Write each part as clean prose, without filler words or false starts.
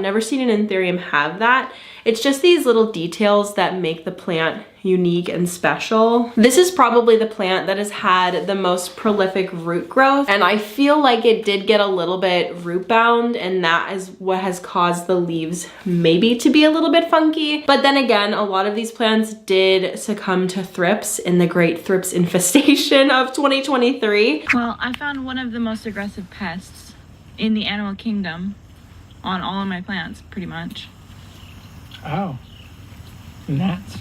I've never seen an Anthurium have that. It's just these little details that make the plant unique and special. This is probably the plant that has had the most prolific root growth, and I feel like it did get a little bit root bound, and that is what has caused the leaves maybe to be a little bit funky. But then again, a lot of these plants did succumb to thrips in the great thrips infestation of 2023. Well, I found one of the most aggressive pests in the animal kingdom on all of my plants, pretty much. Oh, gnats.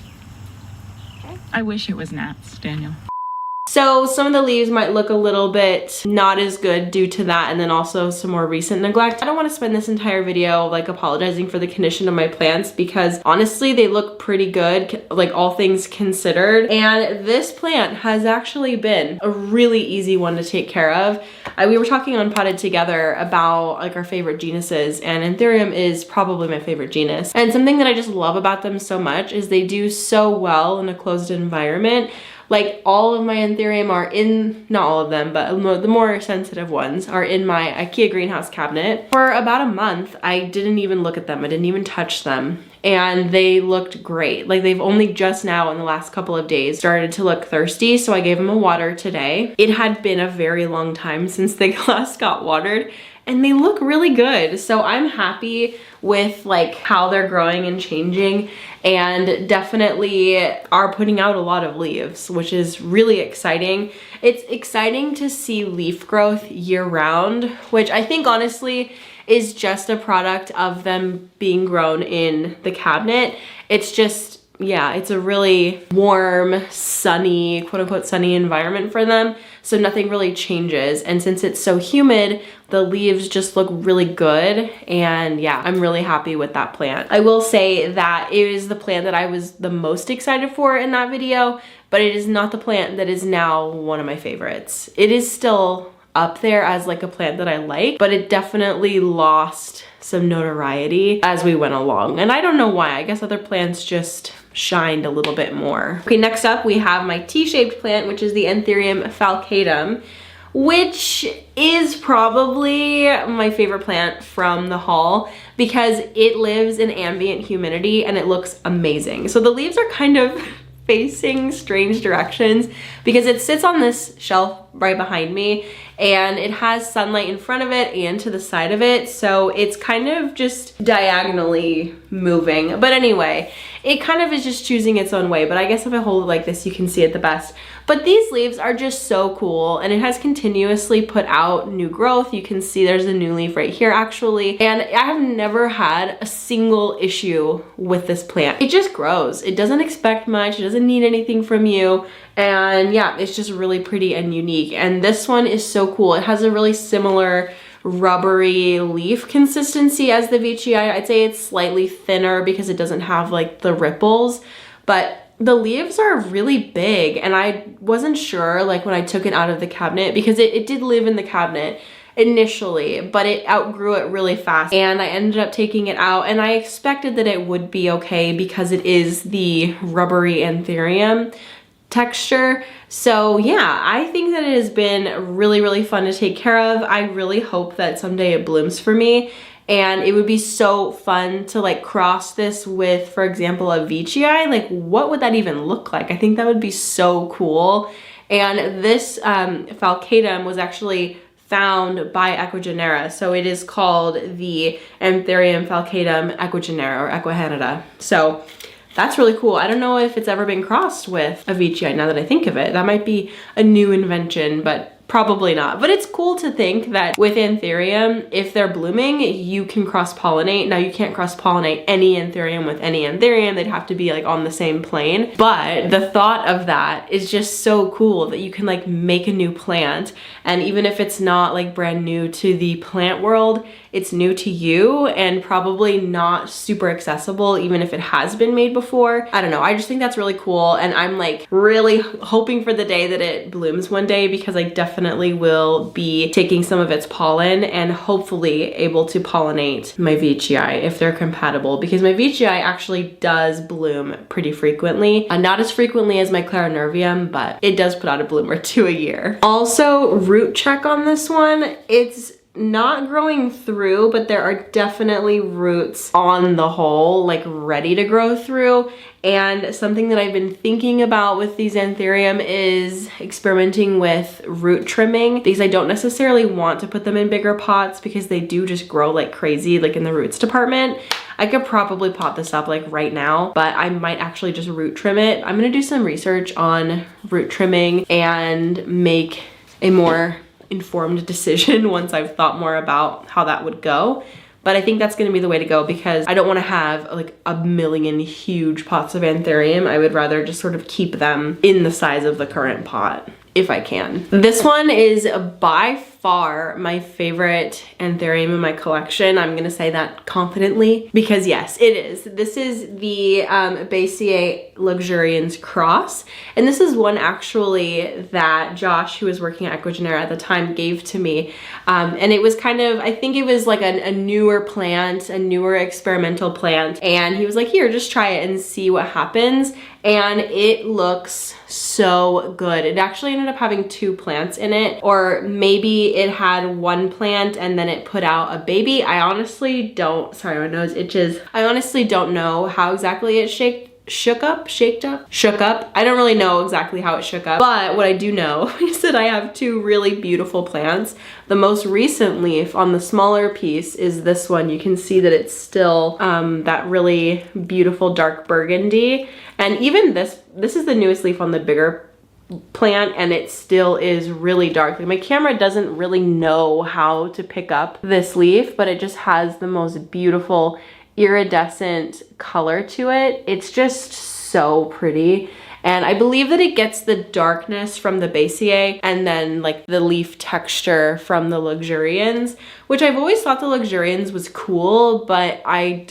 I wish it was gnats, Daniel. So some of the leaves might look a little bit not as good due to that, and then also some more recent neglect. I don't want to spend this entire video like apologizing for the condition of my plants, because honestly they look pretty good, like all things considered. And this plant has actually been a really easy one to take care of. We were talking on Potted Together about like our favorite genuses, and Anthurium is probably my favorite genus. And something that I just love about them so much is they do so well in a closed environment. Like all of my Anthurium are in, not all of them, but the more sensitive ones are in my IKEA greenhouse cabinet. For about a month, I didn't even look at them. I didn't even touch them. And they looked great. Like they've only just now in the last couple of days started to look thirsty. So I gave them a water today. It had been a very long time since they last got watered, and they look really good. So I'm happy with like how they're growing and changing, and definitely are putting out a lot of leaves, which is really exciting. It's exciting to see leaf growth year round, which I think honestly is just a product of them being grown in the cabinet. It's just, yeah, it's a really warm, sunny, quote unquote sunny environment for them. So nothing really changes. And since it's so humid, the leaves just look really good. And yeah, I'm really happy with that plant. I will say that it is the plant that I was the most excited for in that video, but it is not the plant that is now one of my favorites. It is still up there as like a plant that I like, but it definitely lost some notoriety as we went along. And I don't know why. I guess other plants just shined a little bit more. Okay, next up we have my T-shaped plant, which is the Anthurium falcatum, which is probably my favorite plant from the haul because it lives in ambient humidity and it looks amazing. So the leaves are kind of facing strange directions because it sits on this shelf right behind me, and it has sunlight in front of it and to the side of it, so it's kind of just diagonally moving. But anyway, it kind of is just choosing its own way, but I guess if I hold it like this you can see it the best. But these leaves are just so cool, and it has continuously put out new growth. You can see there's a new leaf right here actually, and I have never had a single issue with this plant. It just grows. It doesn't expect much. It doesn't need anything from you. And yeah, it's just really pretty and unique. And this one is so cool. It has a really similar rubbery leaf consistency as the Veitchii. I'd say it's slightly thinner because it doesn't have like the ripples, but the leaves are really big, and I wasn't sure like when I took it out of the cabinet, because it did live in the cabinet initially, but it outgrew it really fast, and I ended up taking it out, and I expected that it would be okay because it is the rubbery Anthurium texture. So yeah, I think that it has been really, really fun to take care of. I really hope that someday it blooms for me. And it would be so fun to like cross this with, for example, a Veitchii. Like what would that even look like? I think that would be so cool. And this falcatum was actually found by Equigenera. So it is called the Anthurium falcatum equigenera or Equihanida. So that's really cool. I don't know if it's ever been crossed with a Veitchii now that I think of it. That might be a new invention, but probably not. But it's cool to think that with Anthurium, if they're blooming, you can cross-pollinate. Now you can't cross-pollinate any Anthurium with any Anthurium. They'd have to be like on the same plane. But the thought of that is just so cool that you can like make a new plant. And even if it's not like brand new to the plant world, it's new to you and probably not super accessible even if it has been made before. I don't know, I just think that's really cool, and I'm like really hoping for the day that it blooms one day, because I definitely will be taking some of its pollen and hopefully able to pollinate my Veitchii if they're compatible, because my Veitchii actually does bloom pretty frequently. Not as frequently as my Clarinervium, but it does put out a bloom or two a year. Also, root check on this one, it's not growing through, but there are definitely roots on the hole, like ready to grow through. And something that I've been thinking about with these Anthurium is experimenting with root trimming, because I don't necessarily want to put them in bigger pots because they do just grow like crazy, like in the roots department. I could probably pot this up like right now, but I might actually just root trim it. I'm gonna do some research on root trimming and make a more informed decision once I've thought more about how that would go. But I think that's gonna be the way to go, because I don't wanna have like a million huge pots of Anthurium. I would rather just sort of keep them in the size of the current pot if I can. This one is by far my favorite Anthurium in my collection. I'm gonna say that confidently because yes, it is. This is the Bassier Luxurians Cross. And this is one actually that Josh, who was working at Ecuagenera at the time, gave to me. And it was kind of, I think it was like a newer plant, a newer experimental plant. And he was like, here, just try it and see what happens. And it looks so good. It actually ended up having 2 plants in it, or maybe it had 1 plant and then it put out a baby. I honestly don't, sorry, my nose itches. I honestly don't know how exactly it shook up. I don't really know exactly how it shook up, but what I do know is that I have 2 really beautiful plants. The most recent leaf on the smaller piece is this one. You can see that it's still that really beautiful dark burgundy. And even this is the newest leaf on the bigger plant, and it still is really dark. Like, my camera doesn't really know how to pick up this leaf, but it just has the most beautiful iridescent color to it. It's just so pretty. And I believe that it gets the darkness from the Bassier and then like the leaf texture from the Luxurians, which I've always thought the Luxurians was cool, but I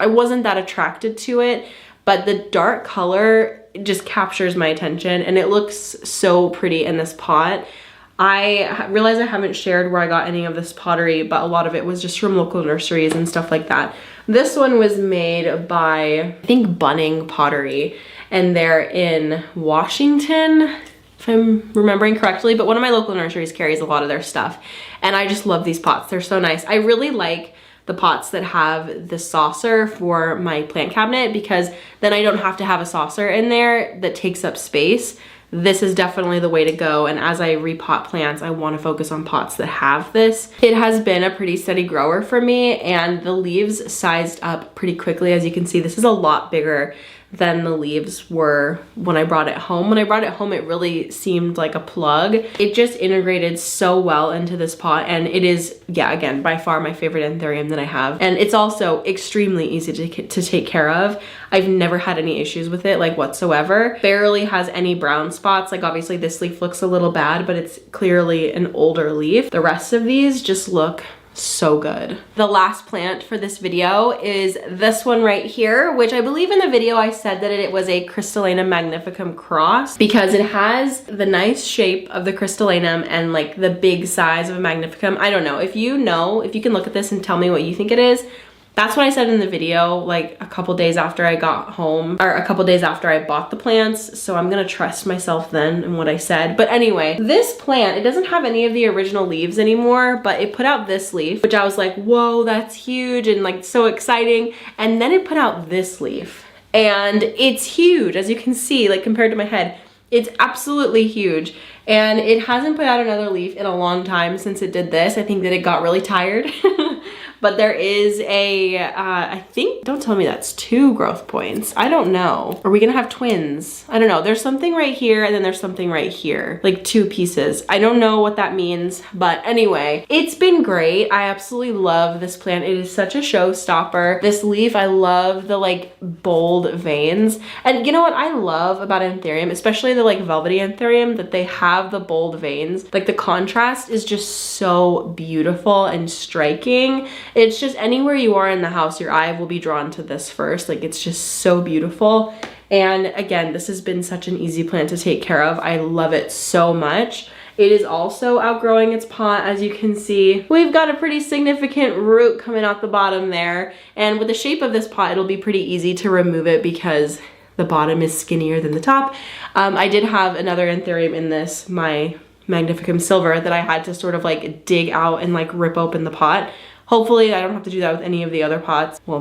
wasn't that attracted to it. But the dark color just captures my attention, and it looks so pretty in this pot. I realize I haven't shared where I got any of this pottery, but a lot of it was just from local nurseries and stuff like that. This one was made by, I think, Bunning Pottery, and they're in Washington, if I'm remembering correctly, but one of my local nurseries carries a lot of their stuff. And I just love these pots. They're so nice. I really like the pots that have the saucer for my plant cabinet, because then I don't have to have a saucer in there that takes up space. This is definitely the way to go. And as I repot plants, I want to focus on pots that have this. It has been a pretty steady grower for me, and the leaves sized up pretty quickly. As you can see, this is a lot bigger than the leaves were when I brought it home. When I brought it home, it really seemed like a plug. It just integrated so well into this pot, and it is, yeah, again, by far my favorite Anthurium that I have. And it's also extremely easy to take care of. I've never had any issues with it, like, whatsoever. Barely has any brown spots. Like, obviously this leaf looks a little bad, but it's clearly an older leaf. The rest of these just look so good. The last plant for this video is this one right here, which I believe in the video I said that it was a Crystallinum magnificum cross, because it has the nice shape of the Crystallinum and like the big size of a magnificum. I don't know. If you can look at this and tell me what you think it is. That's what I said in the video, like a couple days after I got home, or a couple days after I bought the plants. So I'm gonna trust myself then in what I said. But anyway, this plant, it doesn't have any of the original leaves anymore, but it put out this leaf, which I was like, whoa, that's huge and like so exciting. And then it put out this leaf, and it's huge, as you can see, like compared to my head. It's absolutely huge, and it hasn't put out another leaf in a long time since it did this. I think that it got really tired. But there is a, I think, don't tell me that's 2 growth points. I don't know. Are we gonna have twins? I don't know. There's something right here, and then there's something right here, like 2 pieces. I don't know what that means, but anyway, it's been great. I absolutely love this plant. It is such a showstopper. This leaf, I love the like bold veins. And you know what I love about Anthurium, especially the like velvety Anthurium, that they have the bold veins. Like, the contrast is just so beautiful and striking. It's just anywhere you are in the house, your eye will be drawn to this first. Like, it's just so beautiful. And again, this has been such an easy plant to take care of. I love it so much. It is also outgrowing its pot, as you can see. We've got a pretty significant root coming out the bottom there. And with the shape of this pot, it'll be pretty easy to remove it because the bottom is skinnier than the top. I did have another Anthurium in this, my Magnificum silver that I had to sort of like dig out and like rip open the pot. Hopefully I don't have to do that with any of the other pots. Well,